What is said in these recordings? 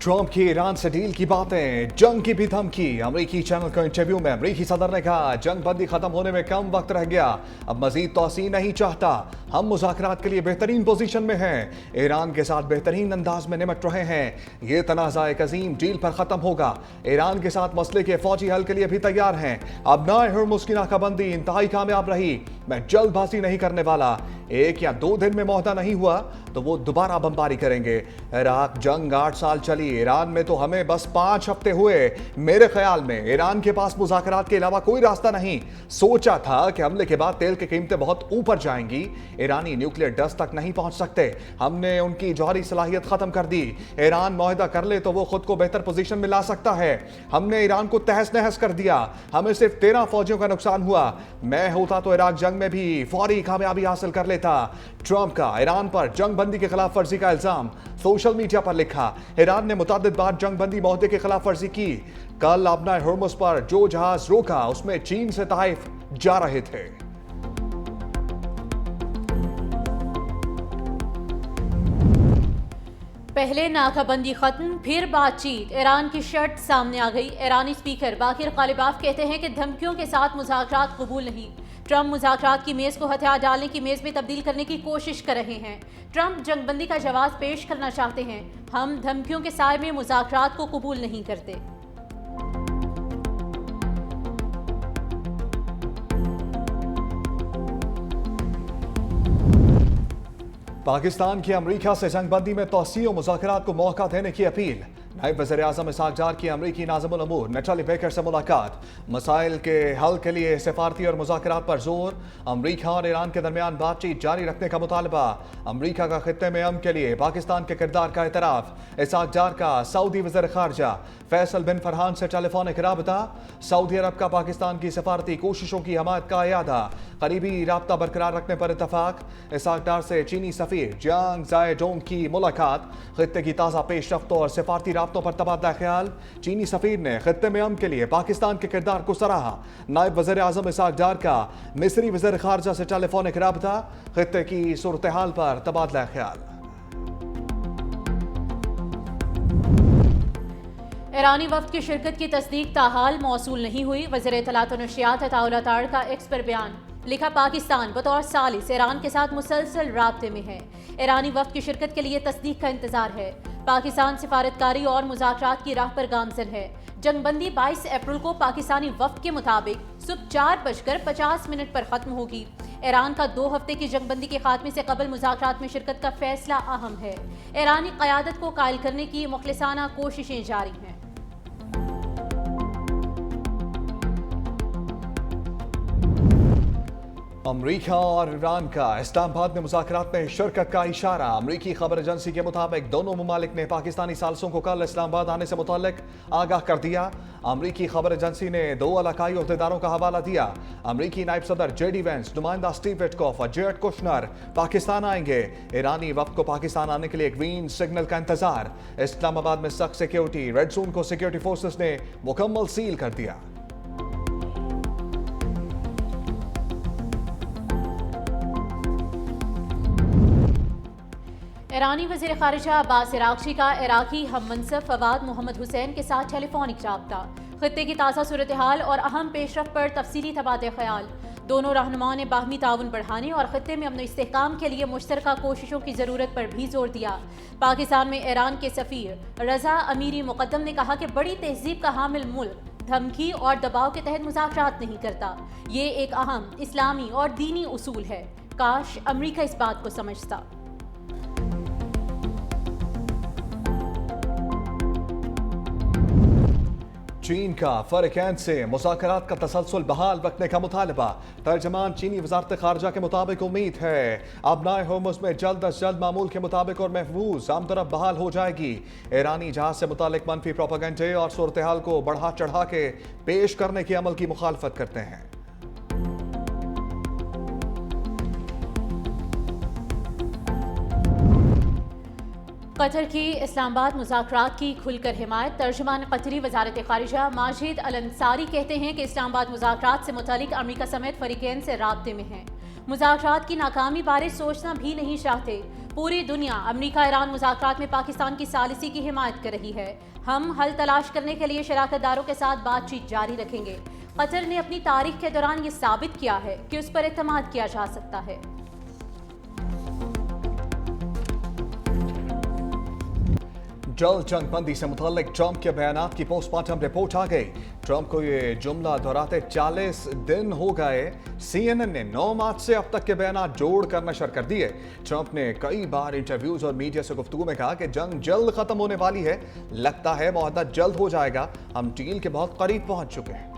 Trump की Iran से deal की बातें, जंग की भी धमकी। अमेरिकी चैनल को इंटरव्यू में अमेरिकी सदर ने कहा जंग बंदी खत्म होने में कम वक्त रह गया, अब मजीद तोसी नहीं चाहता, हम मुज़ाकरात के लिए बेहतरीन पोजीशन में हैं, ईरान के साथ बेहतरीन अंदाज में निपट रहे हैं, ये तनाज़ा एक अजीम डील पर ख़त्म होगा, ईरान के साथ मसले के फौजी हल के लिए भी तैयार हैं, अब नाए हुर्मुज़ की नाकाबंदी इंतहाई कामयाब रही, मैं जल्दबाजी नहीं करने वाला, एक या दो दिन में मुआहदा नहीं हुआ तो वो दोबारा बमबारी करेंगे। इराक जंग 8 साल चली, ईरान में तो हमें बस 5 हफ्ते हुए। मेरे ख्याल में ईरान के पास मुज़ाकरात के अलावा कोई रास्ता नहीं। सोचा था कि हमले के बाद तेल की कीमतें बहुत ऊपर जाएंगी, ईरानी न्यूक्लियर डस्ट तक नहीं पहुंच सकते, हमने उनकी जौहरी सलाहियत खत्म कर दी, ईरान मुआहदा कर ले तो वो खुद को बेहतर पोजीशन में ला सकता है, हमने ईरान को तहस नहस कर दिया, हमें सिर्फ 13 फौजियों का नुकसान हुआ, मैं होता तो इराक जंग में भी फौरी कामयाबी हासिल कर लेता। ट्रंप का ईरान पर जंग बंदी के खिलाफ वर्जी का इल्जाम, सोशल मीडिया पर लिखा, ईरान ने मुतअद्दिद बार जंग बंदी मुआहदे के खिलाफ वर्जी की, कल अपना हुर्मुज़ पर जो जहाज रोका उसमें चीन से ताइफ जा रहे थे। पहले नाकाबंदी खत्म फिर बातचीत, ईरान की शर्त सामने आ गई। ईरानी स्पीकर बाकिर गालिबाफ कहते हैं कि धमकियों के साथ मुज़ाकरात कबूल नहीं। ट्रंप मुज़ाकरात की मेज़ को हथियार डालने की मेज़ में तब्दील करने की कोशिश कर रहे हैं। ट्रंप जंगबंदी का जवाब पेश करना चाहते हैं, हम धमकियों के साए में मुज़ाकरात को कबूल नहीं करते। पाकिस्तान की अमरीका से जंगबंदी में तोसी और मुज़ाकरात को मौका देने की अपील। नायब वज़ीर-ए-आज़म इसहाक डार की अमरीकी नाज़िमुल अमूर नटाली बेकर से मुलाकात, मसाइल के हल के लिए सिफारती और मुज़ाकरात पर जोर, अमरीका और ईरान के दरमियान बातचीत जारी रखने का मुतालबा, अमरीका का खित्ते में अमन के लिए पाकिस्तान के किरदार का एतराफ़, इसहाक डार का सऊदी वज़ीर ख़ारजा फैसल बिन फरहान से टेलीफोनिक राबता, सऊदी अरब का पाकिस्तान की सिफारती कोशिशों की हमायत का इयादा, करीबी राब्ता बरकरार रखने पर इत्तफाक, इसहाक डार से चीनी सफ़ीर जियांग ज़ाएडोंग की मुलाकात, खित्ते की ताज़ा पेशरफ्तों और सिफारती राब्तों पर तबादला ख्याल, चीनी सफ़ीर ने खित्ते में अमन के लिए पाकिस्तान के किरदार को सराहा, नायब वज़ीर-ए-आज़म इसहाक डार का मिस्री वज़ीर ख़ारजा से टेलीफोनिक राबता, खित्ते की सूरत हाल पर तबादला ख्याल। ईरानी वफ्द की शिरकत की तस्दीक ताहाल मौसूल नहीं हुई, वज़ीर इत्तलात व नशरियात अताउल्लाह तार का एक्स पर बयान, लिखा पाकिस्तान बतौर सालिस ईरान के साथ मुसलसल राब्ते में है, ईरानी वफ्द की शिरकत के लिए तस्दीक का इंतजार है, पाकिस्तान सिफारतकारी और मुज़ाकरात की राह पर गामजन है। जंगबंदी 22 अप्रैल को पाकिस्तानी वफ्द के मुताबिक सुबह 4:50 पर ख़त्म होगी। ईरान का 2 हफ्ते की जंगबंदी के खात्मे से कबल मुज़ाकरात में शिरकत का फैसला अहम है। ईरानी क़यादत को कायल करने की मुखलिसाना कोशिशें जारी हैं। अमरीका और ईरान का इस्लामाबाद में मुज़ाकरात में शिरकत का इशारा, अमरीकी खबर एजेंसी के मुताबिक दोनों ममालिक ने पाकिस्तानी सालसों को कल इस्लामाबाद आने से मुताल्लिक आगाह कर दिया। अमरीकी खबर एजेंसी ने 2 इलाकाई अहदेदारों का हवाला दिया, अमरीकी नायब सदर जेडी वेंस, नुमाइंदा स्टीव विटकॉफ और जेरेड कुशनर पाकिस्तान आएंगे, ईरानी वफ्द को पाकिस्तान आने के लिए ग्रीन सिग्नल का इंतजार, इस्लामाबाद में सख्त सिक्योरिटी, रेड जोन को सिक्योरिटी फोर्सेस ने मुकम्मल सील कर दिया। ईरानी वज़ीर ख़ारिजा अब्बास इराक़ची का इराक़ी हम मनसब फवाद मोहम्मद हुसैन के साथ टेलीफोनिक राब्ता, खित्ते की ताज़ा सूरत हाल और अहम पेशरफ्त पर तफसीली तबादला ख्याल, दोनों रहनुमाओं ने बाहमी ताउन बढ़ाने और खित्ते में अमन इस्तेहकाम के लिए मुश्तरका कोशिशों की ज़रूरत पर भी जोर दिया। पाकिस्तान में ईरान के सफ़ीर रज़ा अमीरी मुक़द्दम ने कहा कि बड़ी तहज़ीब का हामिल मुल्क धमकी और दबाव के तहत मुज़ाकरात नहीं करता, ये एक अहम इस्लामी और दीनी उसूल है, काश अमरीका इस बात को समझता। चीन का फरकैन से मुज़ाकरात का तसलसल बहाल रखने का मुतालबा, तर्जमान चीनी वज़ारत ख़ारजा के मुताबिक उम्मीद है अब नाए हुर्मुज़ में जल्द अज जल्द मामूल के मुताबिक और महफूज आमदरफ बहाल हो जाएगी। ईरानी जहाज से मुतालिक मनफी प्रोपेगेंडे और सूरत हाल को बढ़ा चढ़ा के पेश करने के अमल की मुखालफत करते हैं। कतर की इस्लामाबाद मुज़ाकरात की खुलकर हिमायत, तर्जुमान कतरी वज़ारत ख़ारिजा माजिद अल अंसारी कहते हैं कि इस्लामाबाद मुज़ाकरात से मुतालिक अमरीका समेत फ़रीक़ैन से राब्ते में हैं। मुज़ाकरात की नाकामी बारे सोचना भी नहीं चाहते। पूरी दुनिया अमेरिका ईरान मुज़ाकरात में पाकिस्तान की सालिसी की हिमायत कर रही है। हम हल तलाश करने के लिए शराकतदारों के साथ बातचीत जारी रखेंगे। कतर ने अपनी तारीख के दौरान ये साबित किया है कि उस पर एतमाद किया जा सकता है। जल्द जंगबंदी से मुताल्लिक ट्रंप के बयानात की पोस्टमार्टम रिपोर्ट आ गई। ट्रंप को ये जुमला दोहराते 40 दिन हो गए। CNN ने 9 मार्च से अब तक के बयानात जोड़ कर नशर कर दिए। ट्रंप ने कई बार इंटरव्यूज और मीडिया से गुफ्तगू में कहा कि जंग जल्द खत्म होने वाली है, लगता है मुआहदा जल्द हो जाएगा, हम डील के बहुत करीब पहुंच चुके हैं।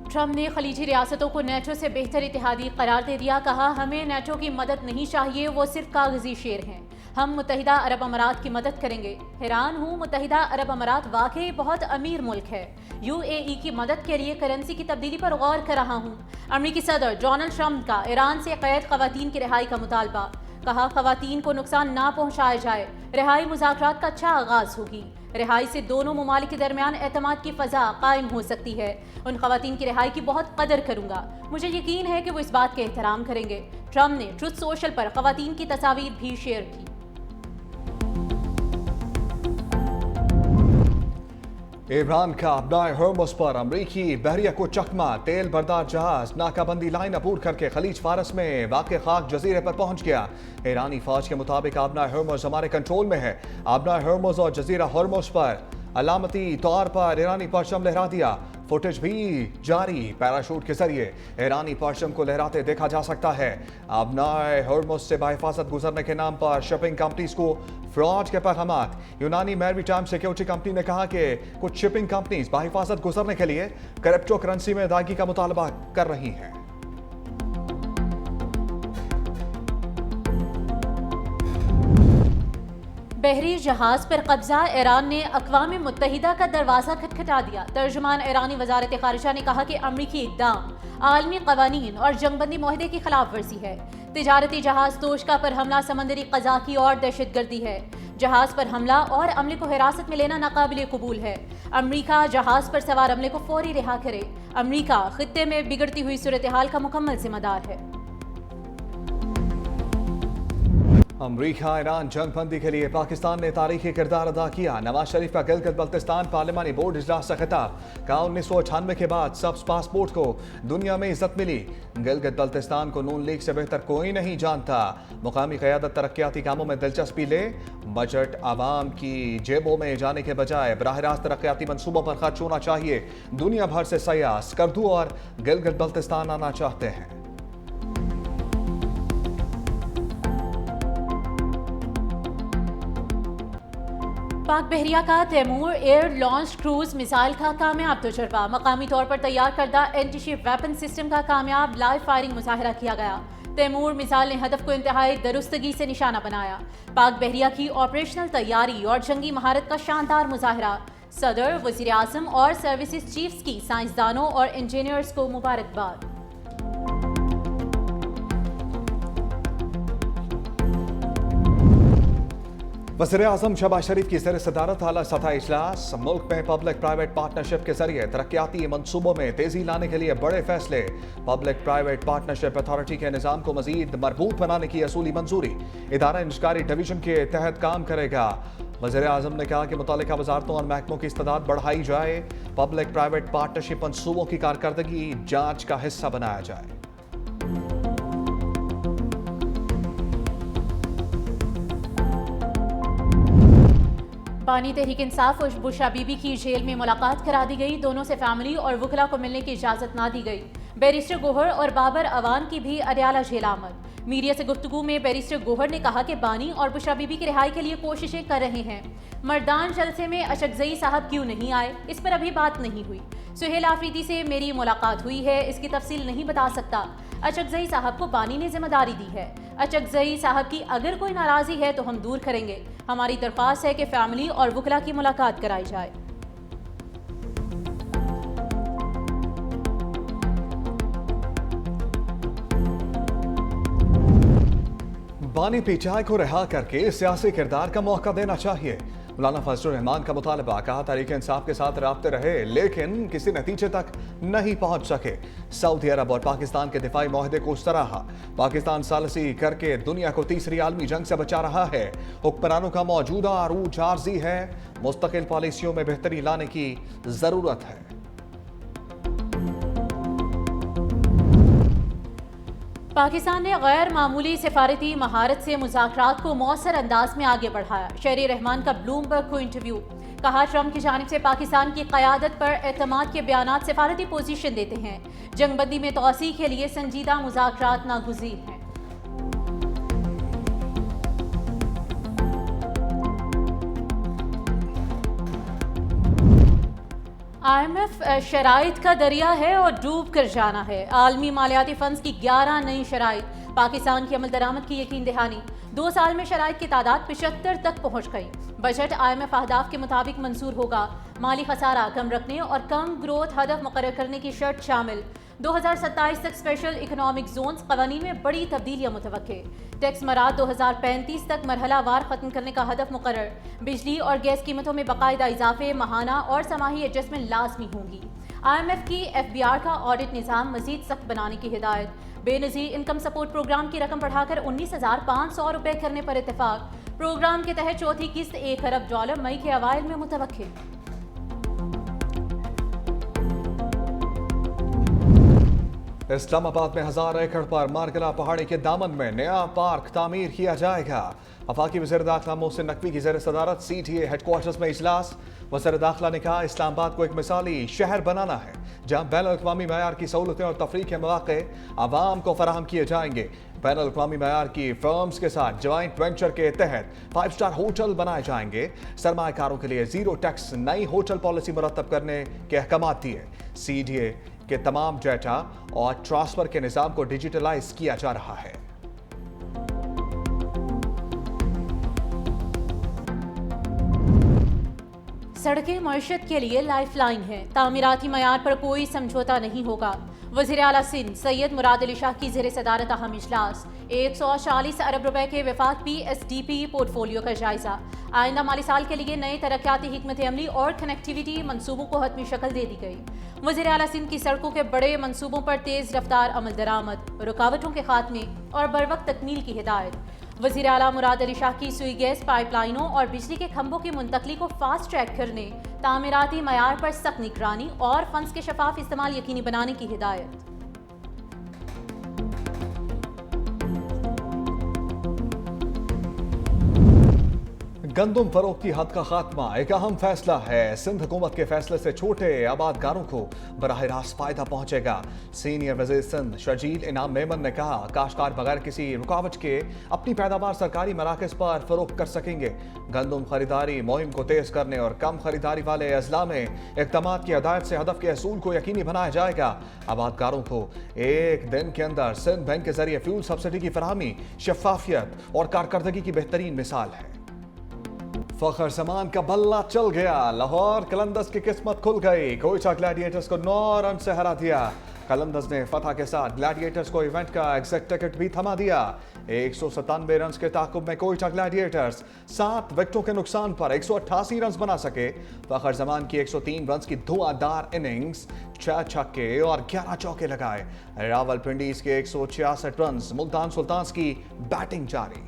ट्रंप ने खलीजी रियासतों को नेटो से बेहतर इत्तेहादी करार दे दिया। कहा, हमें नेटो की मदद नहीं चाहिए, वो सिर्फ कागजी शेर हैं। हम मुत्तहिदा अरब अमारात की मदद करेंगे। हैरान हूँ, मुत्तहिदा अरब अमारात वाकई बहुत अमीर मुल्क है। UAE की मदद के लिए करेंसी की तब्दीली पर गौर कर रहा हूँ। अमेरिकी सदर डोनाल्ड ट्रंप का ईरान से कैद खवातीन की रिहाई का मुतालबा। कहा, खवातीन को नुकसान ना पहुँचाया जाए, रिहाई मुज़ाकरात का अच्छा आगाज होगी। रिहाई से दोनों ममालिक के दरमियान एतमाद की फ़ज़ा कायम हो सकती है। उन खवातीन की रिहाई की बहुत कदर करूंगा, मुझे यकीन है कि वो इस बात के एहतराम करेंगे। ट्रंप ने ट्रुथ सोशल पर खवातीन की तस्वीर भी शेयर की। ईरान का अपनाए हॉर्मुज़ पर अमरीकी बहरिया को चकमा। तेल बरदार जहाज नाकाबंदी लाइन अबूर करके खलीज फारस में वाक़े खाक जजीरे पर पहुंच गया। ईरानी फौज के मुताबिक अपनाए हॉर्मुज़ हमारे कंट्रोल में है। अपनाए हॉर्मुज़ और जजीरा हॉर्मुज़ पर अलामती तौर पर ईरानी परचम लहरा दिया। फुटेज भी जारी, पैराशूट के जरिए ईरानी परचम को लहराते देखा जा सकता है। अपनाए हॉर्मुज़ से बाहिफाजत गुजरने के नाम पर शिपिंग कंपनीज को फ्रॉड के पैगामात। यूनानी मैरीटाइम सिक्योरिटी कंपनी ने कहा कि कुछ शिपिंग कंपनीज बाहिफाजत गुजरने के लिए क्रिप्टो करेंसी में अदायगी का मुतालबा कर रही हैं। बहरी जहाज पर कब्जा, ईरान ने अक़वाम मुत्तहिदा का दरवाज़ा खटखटा दिया। तर्जुमान ईरानी वज़ारत ख़ारिजा ने कहा कि अमरीकी इक़दाम आलमी क़वानीन और जंगबंदी मुआहदे की खिलाफ वर्जी है। तिजारती जहाज तोशका पर हमला समंदरी क़ज़ाक़ी और दहशतगर्दी है। जहाज पर हमला और अमले को हिरासत में लेना नाकाबिल कबूल है। अमरीका जहाज पर सवार अमले को फौरी रिहा करे। अमरीका खित्ते में बिगड़ती हुई सूरत हाल का मुकम्मल जिम्मेदार है। अमरीका ईरान जंगबंदी के लिए पाकिस्तान ने तारीखी किरदार अदा किया। नवाज शरीफ का गिलगित बल्तिस्तान पार्लिमानी बोर्ड इजलास से खिताब। कहा, 1998 के बाद सब्ज पासपोर्ट को दुनिया में इज्जत मिली। गिलगित बल्तिस्तान को नून लीग से बेहतर कोई नहीं जानता। मुकामी क़यादत तरक्याती कामों में दिलचस्पी ले, बजट आवाम की जेबों में जाने के बजाय बराह रास्त तरक्याती मनसूबों पर खर्च होना चाहिए। दुनिया भर से सयाह स्कर्दू और गिलगित बल्तिस्तान आना चाहते हैं। पाक बहरिया का Taimur air launch cruise missile का कामयाब तजुर्बा। मकामी तौर पर तैयार करदा एंटी शिप वेपन सिस्टम का कामयाब लाइव फायरिंग मुजाहरा किया गया। तैमूर मिसाइल ने हदफ को इंतहाई दुरुस्तगी से निशाना बनाया। पाक बहरिया की ऑपरेशनल तैयारी और जंगी महारत का शानदार मुजाहरा। सदर, वज़ीर आज़म और सर्विसेज चीफ्स की साइंसदानों और इंजीनियर्स को मुबारकबाद। वज़ीर-ए-आज़म शहबाज शरीफ की ज़ेर सदारत आला सतह इजलास। मुल्क में पब्लिक प्राइवेट पार्टनरशिप के जरिए तरक्याती मनसूबों में तेजी लाने के लिए बड़े फैसले। पब्लिक प्राइवेट पार्टनरशिप अथॉरिटी के निज़ाम को मजीद मरबूत बनाने की असूली मंजूरी। इदारा इंशकारी डिवीजन के तहत काम करेगा। वज़ीर-ए-आज़म ने कहा कि मुतालिका वजारतों और महकमों की इस्तेदाद बढ़ाई जाए। पब्लिक प्राइवेट पार्टनरशिप मनसूबों की कारकर्दगी जांच का हिस्सा बनाया जाए। बानी तहरीक इंसाफ और बुशरा बीबी की जेल में मुलाकात करा दी गई। दोनों से फैमिली और वकला को मिलने की इजाज़त ना दी गई। बैरिस्टर गोहर और बाबर अवान की भी अडयाला जेल आमद। मीडिया से गुफ्तगू में बैरिस्टर गोहर ने कहा कि बानी और बुशरा बीबी की रिहाई के लिए कोशिशें कर रहे हैं। मर्दान जलसे में अशकजई साहब क्यों नहीं आए, इस पर अभी बात नहीं हुई। सुहेल आफरीदी से मेरी मुलाकात हुई है, इसकी तफसील नहीं बता सकता। अचकजई साहब को बानी ने जिम्मेदारी दी है। अचकजई साहब की अगर कोई नाराज़ी है तो हम दूर करेंगे। हमारी दरख्वास्त है कि फैमिली और वकला की मुलाकात कराई जाए। बानी पीचाई को रिहा करके सियासी किरदार का मौका देना चाहिए। مولانا فضل الرحمان کا مطالبہ، کہا تحریک انصاف کے ساتھ رابطے رہے لیکن کسی نتیجے تک نہیں پہنچ سکے۔ سعودی عرب اور پاکستان کے دفاعی معاہدے کو سراہا، پاکستان ثالثی کر کے دنیا کو تیسری عالمی جنگ سے بچا رہا ہے۔ حکمرانوں کا موجودہ عروج عارضی ہے، مستقل پالیسیوں میں بہتری لانے کی ضرورت ہے۔ پاکستان نے غیر معمولی سفارتی مہارت سے مذاکرات کو مؤثر انداز میں آگے بڑھایا۔ شہری رحمان کا بلومبرگ کو انٹرویو، کہا ٹرمپ کی جانب سے پاکستان کی قیادت پر اعتماد کے بیانات سفارتی پوزیشن دیتے ہیں، جنگ بندی میں توسیع کے لیے سنجیدہ مذاکرات ناگزیر ہیں۔ IMF شرائط کا دریا ہے اور ڈوب کر جانا ہے۔ عالمی مالیاتی فنڈز کی 11 نئی شرائط، پاکستان کی عمل درآمد کی یقین دہانی۔ 2 سال میں شرائط کی تعداد 75 تک پہنچ گئی۔ بجٹ IMF اہداف کے مطابق منظور ہوگا، مالی خسارہ کم رکھنے اور کم گروتھ ہدف مقرر کرنے کی شرط شامل۔ 2027 تک اسپیشل اکنامک زونز، قوانین میں بڑی تبدیلیاں متوقع۔ ٹیکس مراد 2035 تک مرحلہ وار ختم کرنے کا ہدف مقرر۔ بجلی اور گیس قیمتوں میں باقاعدہ اضافے، ماہانہ اور سماحی ایڈجسٹمنٹ لازمی ہوں گی۔ IMF کی FBR کا آڈٹ نظام مزید سخت بنانے کی ہدایت۔ بے نظیر انکم سپورٹ پروگرام کی رقم بڑھا کر 19,500 روپے کرنے پر اتفاق۔ پروگرام کے تحت چوتھی قسط $1 ارب مئی کے اوائل میں متوقع۔ اسلام آباد میں 1000 ایکڑ پر مارگلا پہاڑی کے دامن میں نیا پارک تعمیر کیا جائے گا۔ وفاقی وزیر داخلہ محسن نقوی کی زیر صدارت CTA ہیڈ کوارٹرز میں اجلاس۔ وزیر داخلہ نے کہا اسلام آباد کو ایک مثالی شہر بنانا ہے جہاں بین الاقوامی معیار کی سہولتیں اور تفریح کے مواقع عوام کو فراہم کیے جائیں گے۔ بین الاقوامی معیار کی فرمز کے ساتھ جوائنٹ وینچر کے تحت 5 اسٹار ہوٹل بنائے جائیں گے۔ سرمایہ کاروں کے لیے زیرو ٹیکس نئی ہوٹل پالیسی مرتب کرنے کے احکامات دیے۔ CTA کہ تمام ڈیٹا اور ٹرانسفر کے نظام کو ڈیجیٹلائز کیا جا رہا ہے۔ سڑکیں معیشت کے لیے لائف لائن ہیں، تعمیراتی معیار پر کوئی سمجھوتہ نہیں ہوگا۔ وزیر اعلیٰ سندھ سید مراد علی شاہ کی زیر صدارت اہم اجلاس۔ 140 ارب روپے کے وفاق PSDP پورٹ فولیو کا جائزہ۔ آئندہ مالی سال کے لیے نئے ترقیاتی حکمت عملی اور کنیکٹیویٹی منصوبوں کو حتمی شکل دے دی گئی۔ وزیر اعلیٰ سندھ کی سڑکوں کے بڑے منصوبوں پر تیز رفتار عمل درآمد، رکاوٹوں کے خاتمے اور بروقت تکمیل کی ہدایت۔ وزیر اعلیٰ مراد علی شاہ کی سوئی گیس پائپ لائنوں اور بجلی کے کھمبوں کی منتقلی کو فاسٹ ٹریک کرنے، تعمیراتی معیار پر سخت نگرانی اور فنڈز کے شفاف استعمال یقینی بنانے کی ہدایت۔ گندم فروخت کی حد کا خاتمہ ایک اہم فیصلہ ہے۔ سندھ حکومت کے فیصلے سے چھوٹے آبادکاروں کو براہ راست فائدہ پہنچے گا۔ سینئر وزیر سندھ شرجیل انعام میمن نے کہا کاشتکار بغیر کسی رکاوٹ کے اپنی پیداوار سرکاری مراکز پر فروخت کر سکیں گے۔ گندم خریداری مہم کو تیز کرنے اور کم خریداری والے اضلاع میں اقدامات کی ہدایت سے ہدف کے اصول کو یقینی بنایا جائے گا۔ آبادکاروں کو ایک دن کے اندر سندھ بینک کے ذریعے فیول سبسڈی کی فراہمی شفافیت اور کارکردگی کی بہترین مثال ہے۔ فخر زمان کا بلہ چل گیا، لاہور قلندرز کی قسمت کھل گئی، کوئٹہ گلیڈیٹرز کو 9 رن سے ہرا دیا۔ قلندرز نے فتح کے ساتھ گلیڈیٹرز کو ایونٹ کا ایگزیکٹ ٹکٹ بھی تھما دیا۔ 197 رنز کے تعاقب میں کوئٹہ گلیڈیٹرز 7 وکٹوں کے نقصان پر 188 رنز بنا سکے۔ فخر زمان کی 103 رنز کی دھواں دار اننگز، 6 چھکے اور 11 چوکے لگائے۔ راولپنڈیز کے 166 رنز، ملتان سلطانز کی بیٹنگ جاری۔